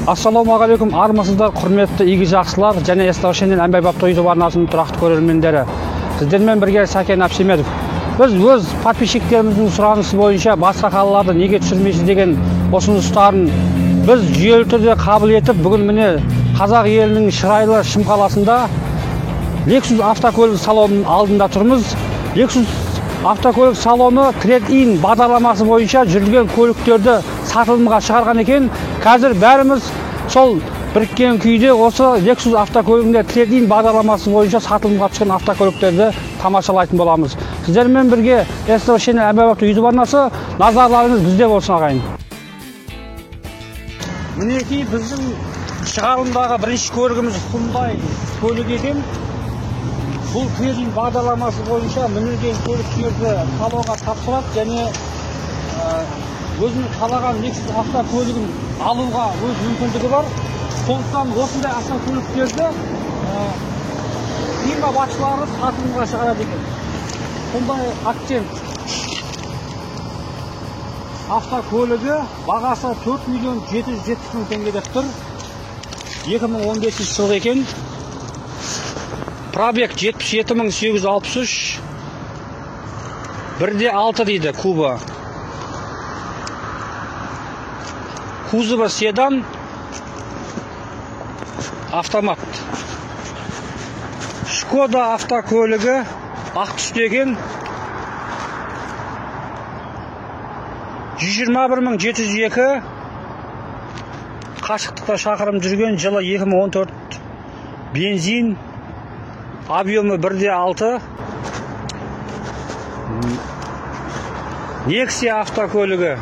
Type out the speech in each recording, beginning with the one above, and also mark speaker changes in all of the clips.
Speaker 1: Ассалаумағалейкум, армысыздар, құрметті игі жақсылар және Естаушенен Әмбайбапты YouTube арнасының тұрақты көрермендері. Сіздермен бірге Сәкен Әбсеметов. Біз өз подписчиктеріміздің сұранысы бойынша басқа қалаларды неге түсірмейсіз деген ұсыныстарын біз жүйелі түрде қабыл етіп, бүгін міне қазақ елінің шырайлы Шым қаласында Lexus автокөлік салонының алдында тұрмыз. Lexus автокөлік салоны трейд-ин бағдарламасы бойынша жүрген көліктерді сатылымға шығарған екен. Қазір бәріміз сол біріккен күйде осы Lexus автокөлігінде трейд-ин бағдарламасы бойынша сатылымға түскен автокөліктерді тамашалайтын боламыз. Сіздермен бірге Естаушенен Әмбайбапты YouTube арнасы, назарларыңыз бізде болсын ағайын. Мінекей біздің шығарылымдағы бірінші көлігіміз Hyundai көлігі екен. Бұл трейд-ин бағдарламасы бойынша мінілген көліктерді салонға тапсырады және өзінің қалаған Lexus автокөлігін алуға өз мүмкіндігі бар. Сондықтан осындай автокөліктерді фирма басшылары сатылымға шығарады екен. Hyundai Accent автокөлігі бағасы 4.770.000 теңге деп тұр. 2015 жыл екен. Пробег 77.863. 1.6 дейді куба. Кузовы седан, автомат. Шкода автокөлігі ақ түсті екен. 121.702. Қашықтықта шақырым жүрген, жылы 2014. Бензин, объемы 1.6. Nexia автокөлігі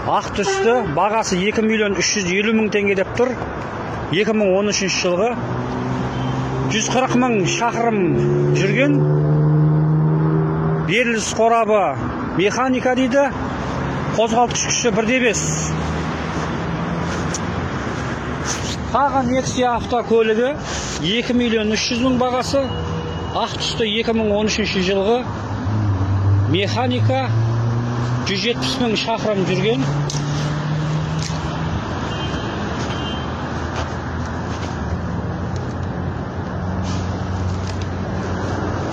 Speaker 1: ақ түсті, бағасы 2.350.000 теңге деп тұр. 2013 жылғы. 140.000 шақырым жүрген. Беріліс қорабы механика дейді. Қозғалтқыш күші 1.5. Тағы Nexia автокөлігі 2.300.000 бағасы. Ақ түсті, 2013 жылғы. Механика 170.000 шақырым жүрген.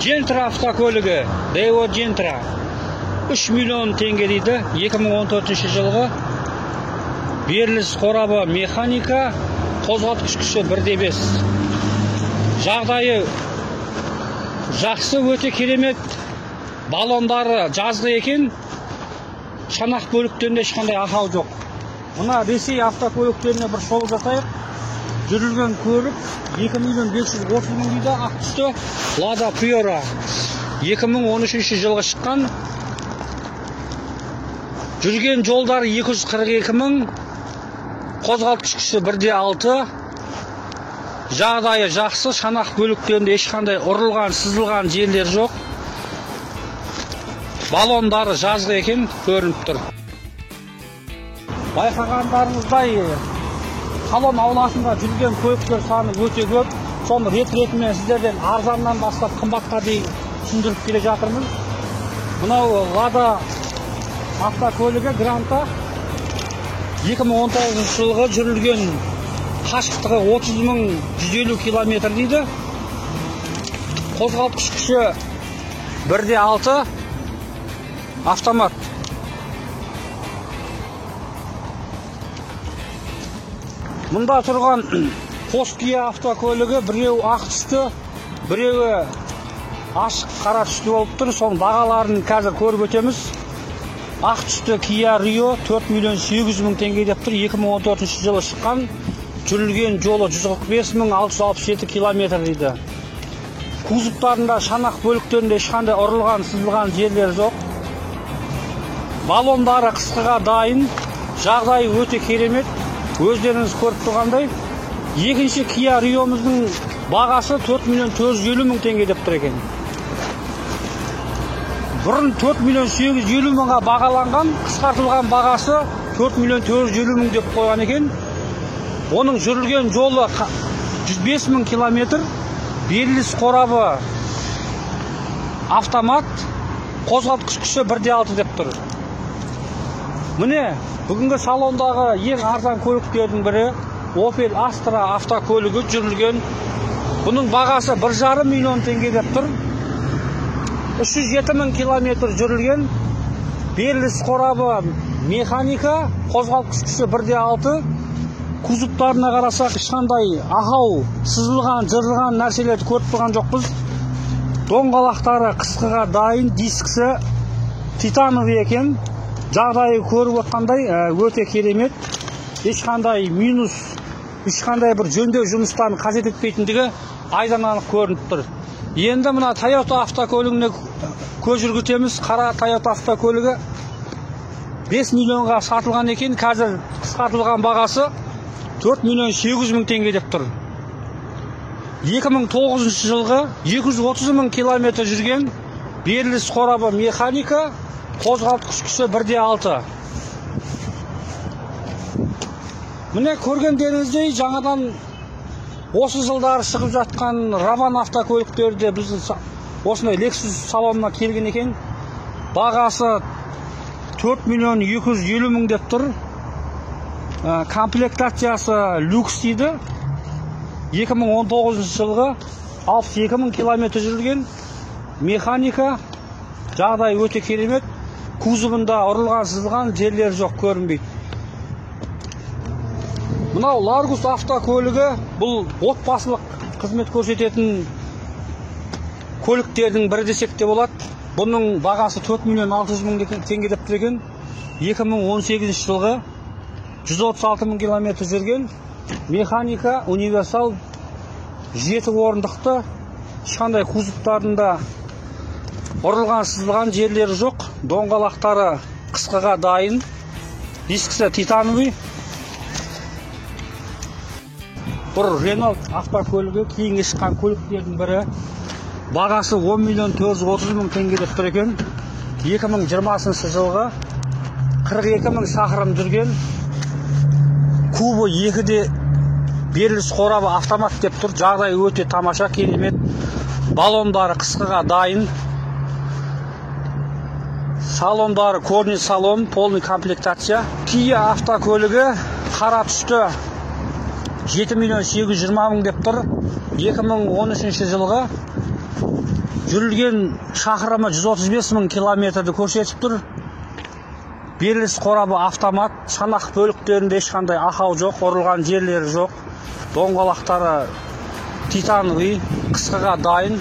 Speaker 1: Gentra автокөлігі, Daewoo Gentra 3 миллион теңге дейді, 2014 жылғы. Беріліс қорабы механика, қозғалтқыш күші 1.5. Жағдайы жақсы, өте керемет. Балондары жазғы екен. Шанақ көліктерінде ешқандай ақау жоқ. Мына Ресей автокөліктеріне бір шолу жасайық. Жүрілген көлік 2.530.000 дейді, ақ түсті. Lada Priora 2013 жылғы шыққан. Жүрген жолдары 242.000. Қозғалтқыш күші 1.6. Жағдайы жақсы, шанақ көліктерінде ешқандай ұрылған, сызылған жерлер жоқ. Балондары жазғы екен, көрініп тұр. Байқағандарыңыздай, салон ауласында жүрген көліктер саны өте көп. Соны рет-ретімен сіздерден арзаннан бастап қымбатқа дейін түсіндіріп келе жатырмыз. Мынау Lada автокөлігі Granta 2019 жылғы жүрілген, қашықтығы 30.150 км дейді. Қозғалтқыш күші 1.6. Автомат. Мұнда тұрған қос Kia автокөлігі біреу ақ түсті, біреуі ашық қара түсті болып тұр. Соның бағаларын қазір көріп өтеміз. Ақ түсті Kia Rio 4.800.000 теңге деп тұр. 2014 жылы шыққан. Жүрілген жолы 145.667 км дейді. Кузовтарында, шанақ бөліктерінде ешқандай ұрылған, сызылған жерлер жоқ. Балондары қысқыға дайын, жағдайы өте керемет. Өздеріңіз көріп тұрғандай. Екінші Kia Rio'мыздың бағасы 4.450.000 теңге деп тұр екен. Бұрын 4.850.000-ға бағаланған, қысқартылған бағасы 4.450.000 деп қойған екен. Оның жүрілген жолы 105.000 км. Беріліс қорабы автомат, қозғалтқыш күші 1.6 деп тұр. Міне Бүгінгі салондағы ең арзан көліктердің бірі Opel Astra автокөлігі жүрілген. Бұның бағасы 1,5 миллион теңге деп тұр. 307 мың километр жүрілген. Беріліс қорабы механика, қозғалтқыш күші 1,6. Кузовтарына қарасақ, ешқандай ақау, сызылған, жырылған нәрселерді көріп тұрған жоқпыз. Доңғалақтары қысқыға дайын, дискісі титановый екен. Жағдайы көріп отқандай өте керемет. Ешқандай минус, ешқандай бір жөндеу жұмыстарын қажет етпейтіндігі айдан анық көрініп тұр. Енді мына Toyota автокөлігіне көз жүргіземіз. Қара Toyota автокөлігі 5 миллионға сатылған екен. Қазір қысқартылған бағасы 4 миллион 800 мың теңге деп тұр. 2009 жылғы 230 мың километр жүрген. Беріліс қорабы механика, қозғалтқыш күші 1,6. Міне көргендеріңіздей жаңадан осы жылдары шығып жатқан Ravon автокөліктерді біздің осындай Lexus салонына келген екен. Бағасы 4 миллион 250 мың деп тұр. Комплектациясы люкс дейді. 2019 жылғы 62 мың километр жүрген. Механика, жағдай өте керемет. Кузовында ұрылған, сызылған жерлері жоқ, көрінбейді. Мынау Largus автокөлігі бұл отбасылық қызмет көрсететін көліктердің бірі десек те болады. Бұның бағасы 4 миллион 600 мың теңге деп тұрған. 2018 жылғы 136 мың километр жүрген. Механика, универсал, 7 орындықты. Ешқандай кузовтарында ұрылған, сызылған жерлері жоқ. Доңғалақтары қысқыға дайын. Дискісі титановый. Бір Renault автокөлігі кейінге шыққан көліктердің бірі. Бағасы 10 миллион 430 мың теңге деп тұр екен. 2020 жылғы 42 мың шақырым жүрген. Кубы 2-де беріліс қорабы автомат деп тұр. Жағдай өте тамаша, керемет. Балондары қысқыға дайын. Салондары корни салон, полный комплектация. Kia автокөлігі қара түсті 7 миллион 820 мың деп тұр. 2013 жылғы жүрілген шақырымы 135 мың километрді көрсетіп тұр. Беріліс қорабы автомат, шанақ бөліктерінде ешқандай ақау жоқ, ұрылған жерлері жоқ. Доңғалақтары титановый, қысқыға дайын.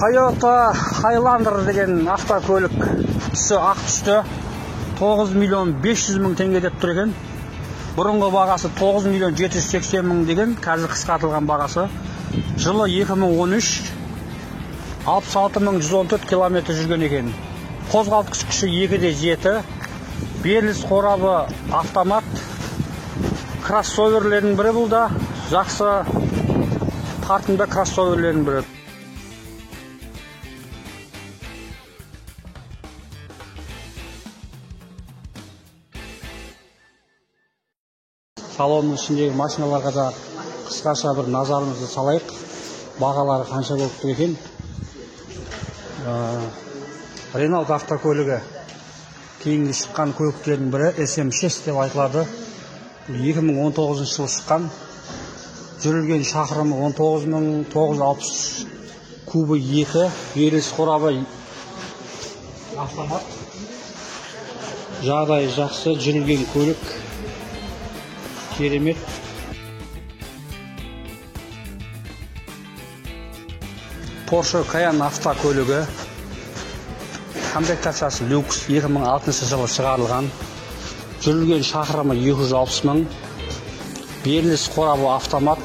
Speaker 1: Toyota Highlander деген автокөлік түсі ақ түсті. 9 миллион 500 мың теңге деп тұр екен. Бұрынғы бағасы 9 миллион 780 мың деген, қазір қысқартылған бағасы. Жылы 2013 66 мың 114 километр жүрген екен. Қозғалтқыш күші 2-де 7. Беріліс қорабы автомат. Кроссоверлердің бірі бұл да. Жақсы тартымды кроссоверлердің бірі. Салонның ішіндегі машиналарға да қысқаша бір назарымызды салайық. Бағалары қанша болып тұр екен. Renault автокөлігі кейінгі шыққан көліктердің бірі SM6 деп айтылады. 2019 жылы шыққан. Жүрілген шақырымы 19.960, кубы 2, беріліс қорабы автомат. Жағдайы жақсы, жүрілген көлік. Керемет. Porsche Cayenne автокөлігі. Комплектациясы люкс, 2006 жылы шығарылған. Жүрілген шақырымы 260 мың. Беріліс қорабы автомат.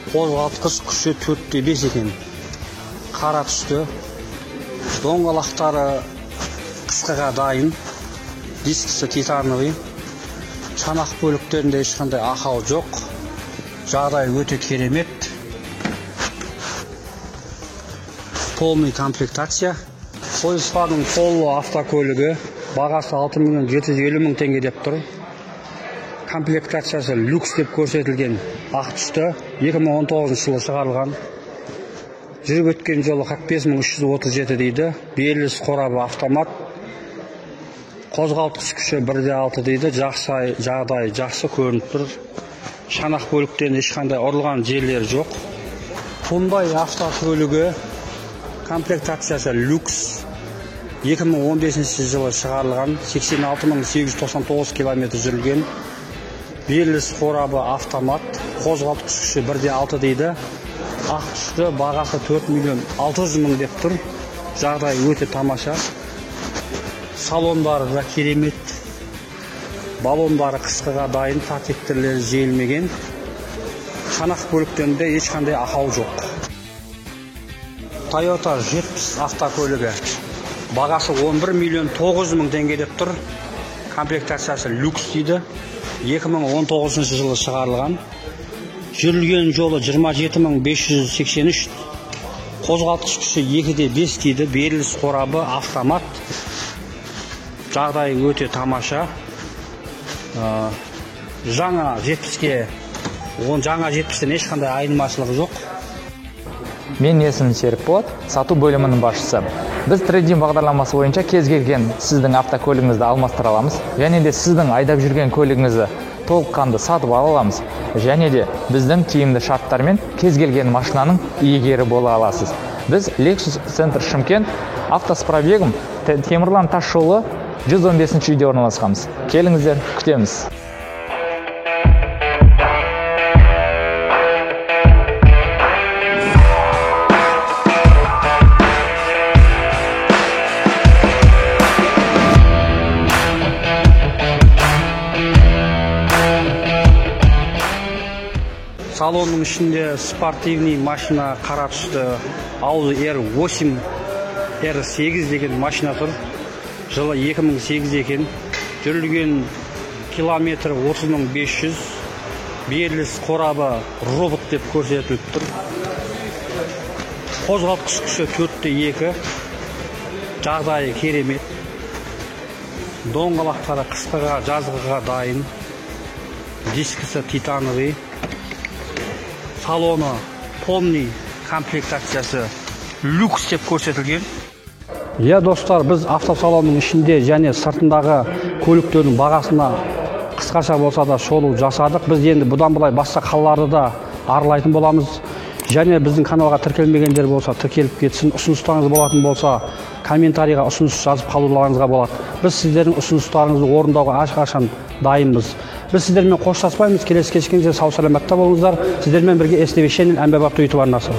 Speaker 1: Қозғалтқыш күші 4-де 5 екен. Қара түсті. Доңғалақтары қысқыға дайын. Дискісі титановый. Шанақ бөліктерінде ешқандай ақау жоқ. Жағдай өте керемет. Полный комплектация. Volkswagen Polo автокөлігі. Бағасы 6 миллион 750 мың теңге деп тұр. Комплектациясы люкс деп көрсетілген. Ақ түсті. 2019 жылы шығарылған. Жүріп өткен жолы 45 мың 337 дейді. Беріліс қорабы автомат. Қозғалтқыш күші 1,6 дейді. Жағдай жақсы көрініп тұр. Шанақ бөліктерінде ешқандай ұрылған жерлер жоқ. Hyundai автокөлігі комплектациясы люкс. 2015 жылы шығарылған, 86.899 км жүрген. Беріліс қорабы автомат, қозғалтқыш күші 1,6 дейді. Ақ түсті, бағасы 4.600.000 деп тұр. Жағдай өте тамаша. Салондары да керемет. Балондары қысқыға дайын, протекторлері желмеген. Шанақ бөліктерінде ешқандай ақау жоқ. Toyota 70 автокөлігі. Бағасы 11.900.000 теңге деп тұр. Комплектациясы люкс дейді. 2019 жылы шығарылған. Жүрілген жолы 27.583. Қозғалтқыш күші 2,5 дейді. Беріліс қорабы автомат. Жағдай өте тамаша. Жаңа 70-тен ешқандай айырмашылығы жоқ.
Speaker 2: Мен есімім Серікболат, сату бөлімінің басшысы. Біз трейдинг бағдарламасы бойынша кез келген сіздің автокөлігіңізді алмастыра аламыз, және де сіздің айдап жүрген көлігіңізді толыққанды сатып ала аламыз, және де біздің тиімді шарттармен кез келген машинаның иегері бола аласыз. Біз Lexus Center Шымкент, автос пробегім Темірлан тас жолы 115 үйде орналасқанбыз. Келіңіздер, күтеміз.
Speaker 1: Салонның ішінде спортивный машина қара түсті Audi R8, R8 деген машина тұр. Жылы 2008 екен. Жүрілген километр 30.500. Беріліс қорабы робот деп көрсетіліп тұр. Қозғалтқыш күші 4,2. Жағдайы керемет. Доңғалақтары қысқыға, жазғыға дайын. Дискісі титановый. Салоны полный комплектациясы люкс деп көрсетілген. Достар, біз автосалонның ішінде және сыртындағы көліктердің бағасына қысқаша болса да шолу жасадық. Біз енді бұдан былай басқа қалаларды да аралайтын боламыз. Және біздің каналға тіркелмегендер болса, тіркеліп кетсін. Ұсыныстарыңыз болатын болса, комментарийға ұсыныс жазып қалуларыңызға болады. Біз сіздердің ұсыныстарыңызды орындауға әрқашан дайынбыз. Біз сіздермен қоштаспаймыз. Келесі кешкенше сау саламатта болыңыздар. Сіздермен бірге STV Channel әмбебап YouTube арнасы.